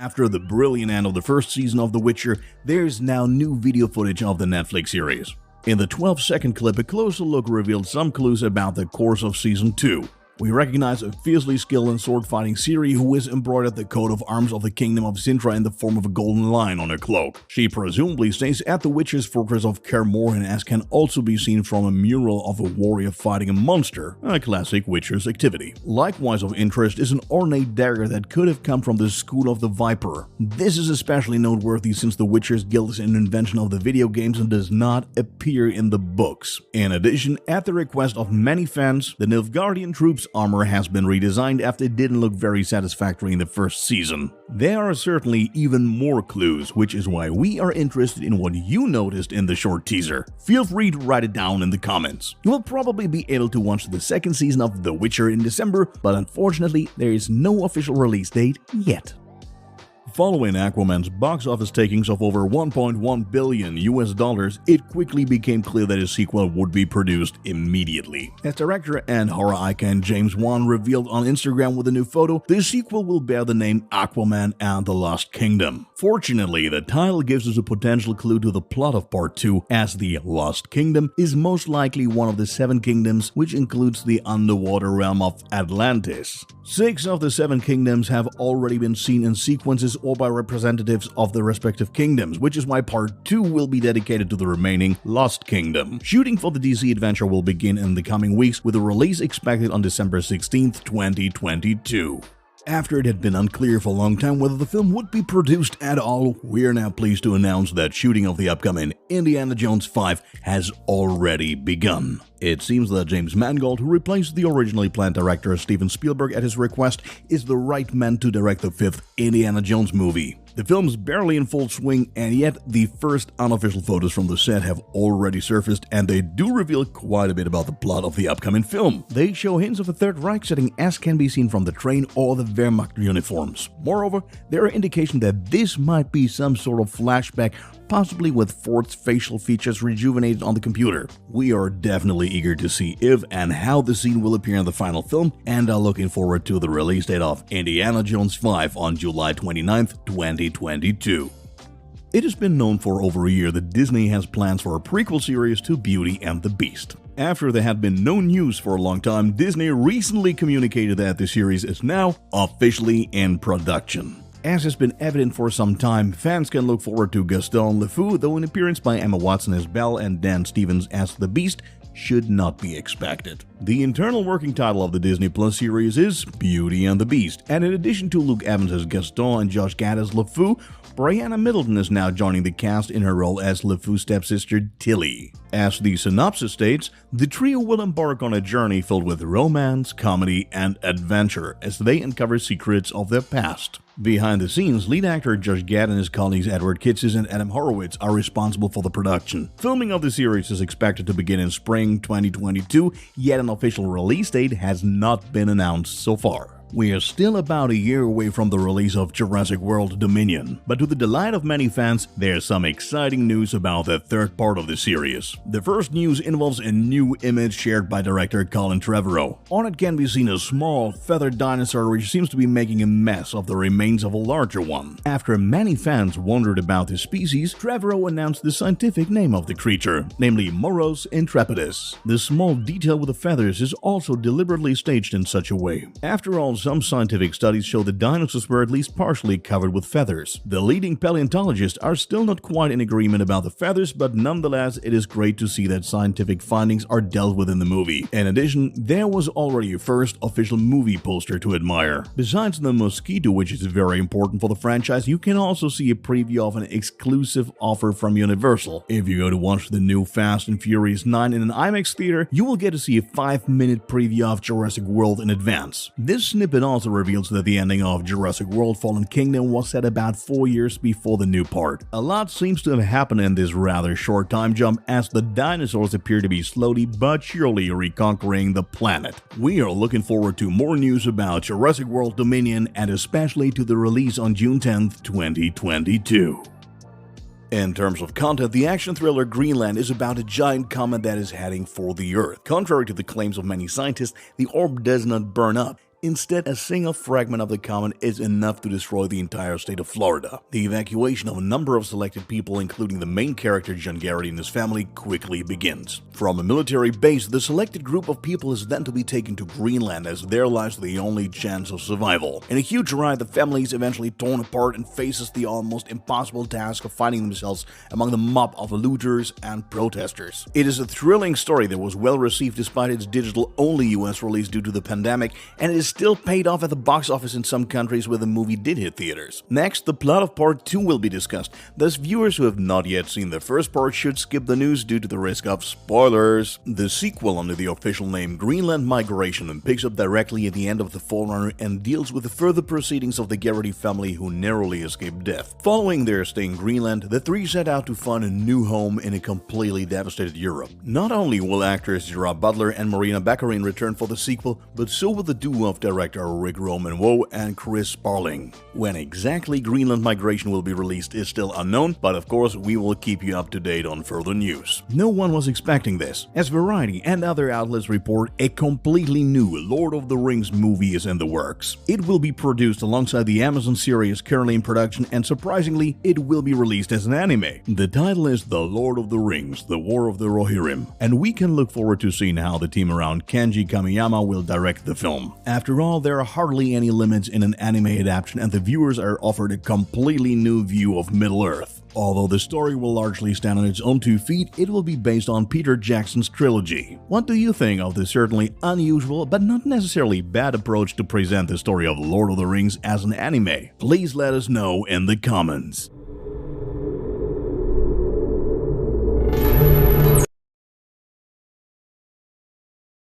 After the brilliant end of the first season of The Witcher, there's now new video footage of the Netflix series. In the 12-second clip, a closer look revealed some clues about the course of Season 2. We recognize a fiercely skilled in sword-fighting Ciri who has embroidered the coat of arms of the kingdom of Cintra in the form of a golden lion on her cloak. She presumably stays at the Witcher's fortress of Kaer Morhen, as can also be seen from a mural of a warrior fighting a monster, a classic Witcher's activity. Likewise of interest is an ornate dagger that could have come from the School of the Viper. This is especially noteworthy since the Witcher's guild is an invention of the video games and does not appear in the books. In addition, at the request of many fans, the Nilfgaardian troops' armor has been redesigned after it didn't look very satisfactory in the first season. There are certainly even more clues, which is why we are interested in what you noticed in the short teaser. Feel free to write it down in the comments. You will probably be able to watch the second season of The Witcher in December, but unfortunately there is no official release date yet. Following Aquaman's box office takings of over $1.1 billion, it quickly became clear that a sequel would be produced immediately. As director and horror icon James Mangold revealed on Instagram with a new photo, the sequel will bear the name Aquaman and the Lost Kingdom. Fortunately, the title gives us a potential clue to the plot of Part 2, as the Lost Kingdom is most likely one of the 7 kingdoms, which includes the underwater realm of Atlantis. 6 of the 7 kingdoms have already been seen in sequences or by representatives of the respective kingdoms, which is why Part 2 will be dedicated to the remaining Lost Kingdom. Shooting for the DC adventure will begin in the coming weeks, with a release expected on December 16th, 2022. After it had been unclear for a long time whether the film would be produced at all, we're now pleased to announce that shooting of the upcoming Indiana Jones 5 has already begun. It seems that James Mangold, who replaced the originally planned director Steven Spielberg at his request, is the right man to direct the 5th Indiana Jones movie. The film's barely in full swing, and yet the first unofficial photos from the set have already surfaced, and they do reveal quite a bit about the plot of the upcoming film. They show hints of a Third Reich setting, as can be seen from the train or the Wehrmacht uniforms. Moreover, there are indications that this might be some sort of flashback, possibly with Ford's facial features rejuvenated on the computer. We are definitely eager to see if and how the scene will appear in the final film, and are looking forward to the release date of Indiana Jones 5 on July 29th, 2022. It has been known for over a year that Disney has plans for a prequel series to Beauty and the Beast. After there had been no news for a long time, Disney recently communicated that the series is now officially in production. As has been evident for some time, fans can look forward to Gaston Leroux, though an appearance by Emma Watson as Belle and Dan Stevens as the Beast should not be expected. The internal working title of the Disney Plus series is Beauty and the Beast, and in addition to Luke Evans as Gaston and Josh Gad as LeFou, Brianna Middleton is now joining the cast in her role as LeFou's stepsister Tilly. As the synopsis states, the trio will embark on a journey filled with romance, comedy, and adventure as they uncover secrets of their past. Behind the scenes, lead actor Josh Gad and his colleagues Edward Kitsis and Adam Horowitz are responsible for the production. Filming of the series is expected to begin in spring 2022, yet an official release date has not been announced so far. We are still about a year away from the release of Jurassic World Dominion, but to the delight of many fans, there's some exciting news about the third part of the series. The first news involves a new image shared by director Colin Trevorrow. On it can be seen a small, feathered dinosaur which seems to be making a mess of the remains of a larger one. After many fans wondered about the species, Trevorrow announced the scientific name of the creature, namely Moros intrepidus. The small detail with the feathers is also deliberately staged in such a way. After all, some scientific studies show the dinosaurs were at least partially covered with feathers. The leading paleontologists are still not quite in agreement about the feathers, but nonetheless, it is great to see that scientific findings are dealt with in the movie. In addition, there was already a first official movie poster to admire. Besides the mosquito, which is very important for the franchise, you can also see a preview of an exclusive offer from Universal. If you go to watch the new Fast and Furious 9 in an IMAX theater, you will get to see a 5-minute preview of Jurassic World in advance. This snippet also reveals that the ending of Jurassic World Fallen Kingdom was set about 4 years before the new part. A lot seems to have happened in this rather short time jump, as the dinosaurs appear to be slowly but surely reconquering the planet. We are looking forward to more news about Jurassic World Dominion, and especially to the release on June 10th, 2022. In terms of content, the action thriller Greenland is about a giant comet that is heading for the Earth. Contrary to the claims of many scientists, the orb does not burn up. Instead, a single fragment of the comet is enough to destroy the entire state of Florida. The evacuation of a number of selected people, including the main character John Garrity and his family, quickly begins. From a military base, the selected group of people is then to be taken to Greenland, as there lies the only chance of survival. In a huge ride, the family is eventually torn apart and faces the almost impossible task of finding themselves among the mob of looters and protesters. It is a thrilling story that was well received despite its digital-only US release due to the pandemic, and it is still paid off at the box office in some countries where the movie did hit theaters. Next, the plot of part 2 will be discussed, thus viewers who have not yet seen the first part should skip the news due to the risk of spoilers. The sequel, under the official name Greenland Migration, picks up directly at the end of The Forerunner and deals with the further proceedings of the Garrity family who narrowly escaped death. Following their stay in Greenland, the three set out to find a new home in a completely devastated Europe. Not only will actors Gerard Butler and Marina Baccarin return for the sequel, but so will the duo of director Rick Roman-Woe and Chris Sparling. When exactly Greenland Migration will be released is still unknown, but of course we will keep you up to date on further news. No one was expecting this. As Variety and other outlets report, a completely new Lord of the Rings movie is in the works. It will be produced alongside the Amazon series currently in production, and surprisingly, it will be released as an anime. The title is The Lord of the Rings, The War of the Rohirrim, and we can look forward to seeing how the team around Kenji Kamiyama will direct the film. After all, there are hardly any limits in an anime adaptation, and the viewers are offered a completely new view of Middle-earth. Although the story will largely stand on its own 2 feet, it will be based on Peter Jackson's trilogy. What do you think of this certainly unusual but not necessarily bad approach to present the story of Lord of the Rings as an anime? Please let us know in the comments.